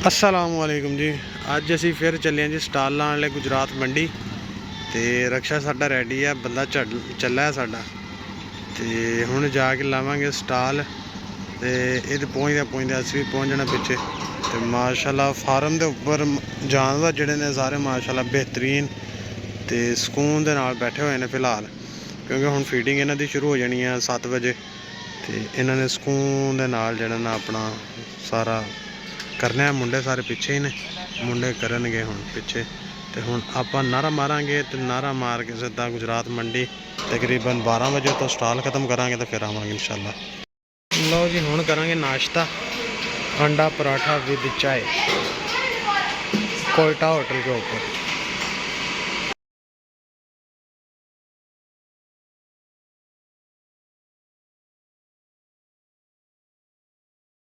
अस्सलामुअलैकुम जी। अज असी फिर चले जी स्टाल लाने ले गुजरात मंडी। तो रक्षा साडा रेडी है, बंदा चला है साडा। तो हुण जाके लावांगे स्टाल। तो ये पहुँचते असी भी पहुँच जाना पिछे। तो माशाल्लाह फार्म के उपर जानवर जोड़े ने सारे माशाल्लाह बेहतरीन तो सुकून के नाल बैठे हुए हैं फिलहाल, क्योंकि हुण फीडिंग इन्हां दी शुरू हो जानी है 7 बजे। तो इन्होंने सुकून के नाल जिहड़ा ना अपना सारा करने हैं। मुंडे सारे पिछे ही ने, मुंडे करनगे हुण पिछे। तो हुण आपां नारा मारांगे, तो नारा मार के सीधा गुजरात मंडी तकरीबन 12 बजे तो स्टाल खत्म करांगे, तो फिर आवांगे इंशाल्लाह। लो जी, हुण करांगे नाश्ता, अंडा पराठा विद चाय, कोयटा होटल के ऊपर।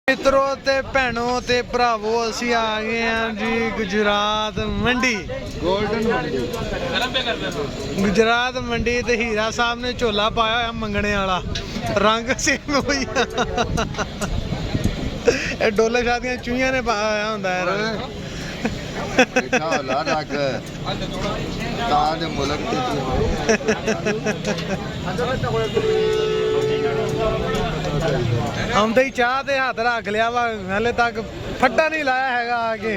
मित्रों ते भैनों ते भरावो, असी आ गए हैं जी गुजरात मंडी। गोल्डन मंडी, गुजरात मंडी। ते हीरा साहब ने झोला पाया होया मंगने वाला, रंग सेम हुई। डोले शादियां चूहियां ने पाया होंदा है रंग। आउंदे ही चाह ते हाथ रख लिया वा, हाले तक फट्टा नहीं लाया हैगा आके।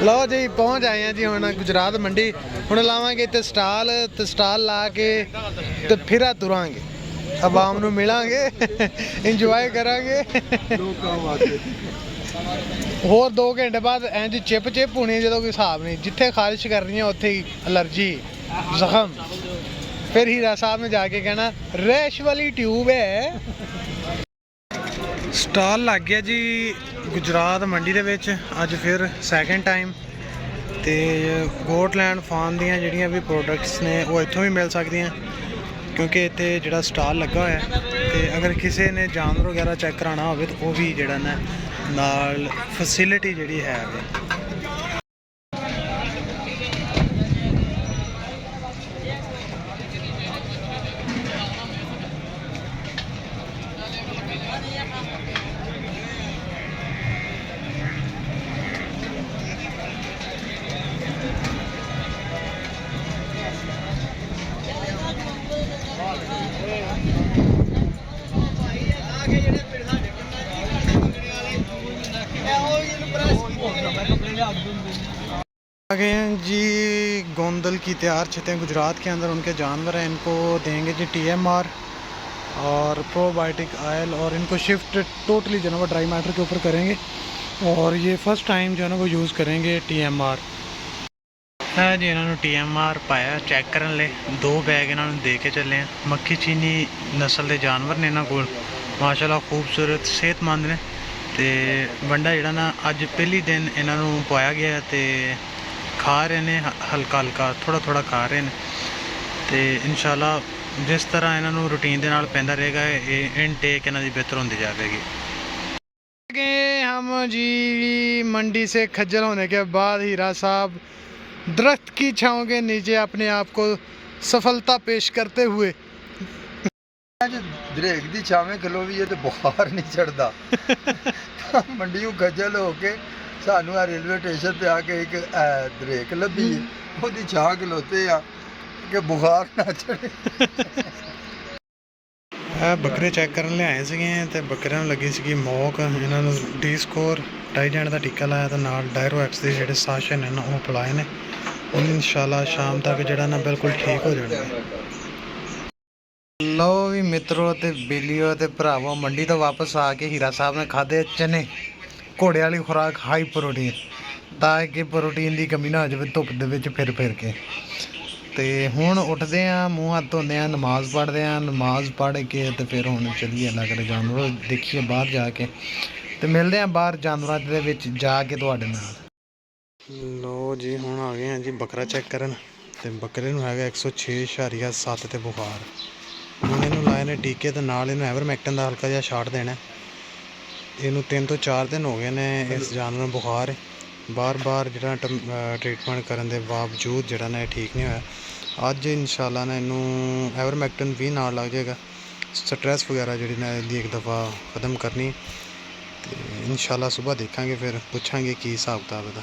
लो जी, पहुंच आए हैं जी हुण गुजरात मंडी। हुण लावांगे इत्थे स्टाल, ते स्टाल ला के ते फिर तुरांगे, आवाम नूं मिलांगे, इंजॉय करांगे। होर 2 घंटे बाद इंज चिप चिप होनी जो कोई हिसाब नहीं। जिथे खारिश करनी है उत्थे ही एलर्जी जख्म। फिर हीरा साहब ने जाके कहना रैश वाली ट्यूब है। स्टाल लग गया जी गुजरात मंडी दे विच अज फिर सैकेंड टाइम। तो गोटलैंड फार्म दियां जिहड़ियां भी प्रोडक्ट्स ने वो इत्थों भी मिल सकदियां, क्योंकि इत्थे जिहड़ा स्टाल लगा होया है। तो अगर किसी ने जानवर वगैरह चेक कराना हो तो भी जिहड़ा ना नाल फैसिलिटी जिहड़ी है। आ गए हैं जी गोंदल की तैयार छतें गुजरात के अंदर। उनके जानवर हैं, इनको देंगे जी TMR और प्रोबायोटिक ऑयल, और इनको शिफ्ट टोटली जो है वो ड्राई मैटर के ऊपर करेंगे। और ये फर्स्ट टाइम जो है ना वो यूज़ करेंगे TMR है जी। इन्होंने TMR पाया चेक करने ले 2 बैग इन्होंने दे के चले हैं। मक्खी चीनी नस्ल के जानवर ने इन्होंने कोल माशाल्लाह खूबसूरत सेहतमंद ने। तो बंडा जिहड़ा ना अज पहली दिन इन्हों पाया गया, तो खा रहे हैं हल्का हल्का थोड़ा थोड़ा खा रहे हैं। तो इंशाल्लाह जिस तरह इन्हों रूटीन के नाल पैंदा रहेगा, ये इनटेक इन्हों की बेहतर होती जाएगी। हम जी मंडी से खज्जल होने के बाद हीरा साहब दरख्त की छांव के नीचे अपने आप को सफलता पेश करते हुए दरेक दी छावें खलोवीए तो बुखार नहीं चढ़ता। मंडियों खज्जल होके सानू रेलवे स्टेशन पे आके एक दरेक लभी है, ओदी छां खलोते आ कि बुखार ना चढ़े। बकरे चेक करने ले आए थे, तो बकरियां लगी सी मौक। इन्होंने डी स्कोर टाइजेंट का टीका लाया, तो नाल डायरोएक्स के जोड़े साशन हैं वो पिलाए ने। इंशाल्लाह शाम तक जोड़ा ना बिल्कुल ठीक हो जाए। लो भी मित्रों ते बेलियो ते भरावो, मंडी तो वापस आके हीरा साहब ने खाधे चने, घोड़े वाली खुराक हाई प्रोटीन, ताकि प्रोटीन की कमी ना हो जाए धुप दे फिर के। तो हुण उठते हैं, मूँह हाथ धोते हैं, नमाज पढ़ते हैं, नमाज पढ़ के तो फिर हुण चलिए अल्लाह करे जानवर देखिए बाहर जाके, तो मिलते हैं बाहर जानवरों दे विच जाके तुहाडे नाल। लो जी, हुण आ गए हैं जी बकरा चेक करन। तो बकरे नूं हैगा 106.7 ते बुखार। हुण इहनूं लाए ने टीके, तो नाल इहनूं एवरमैक्टिन का हल्का जिहा शाट देना। इनू 3 तो 4 दिन हो गए ने इस जानवर बुखार। बार बार जो ट्रीटमेंट करने के बावजूद जोड़ा ना ठीक नहीं होया। अज इंशाल्लाह ना इनू एवरमैक्टिन भी नाल लग जाएगा। स्ट्रैस वगैरह जी एक दफ़ा ख़त्म करनी। तो ਇਨਸ਼ਾਅੱਲਾ ਸਵੇਰ ਦੇਖਾਂਗੇ, ਫਿਰ ਪੁੱਛਾਂਗੇ ਕੀ ਹਿਸਾਬ ਕਿਤਾਬ ਇਹਦਾ।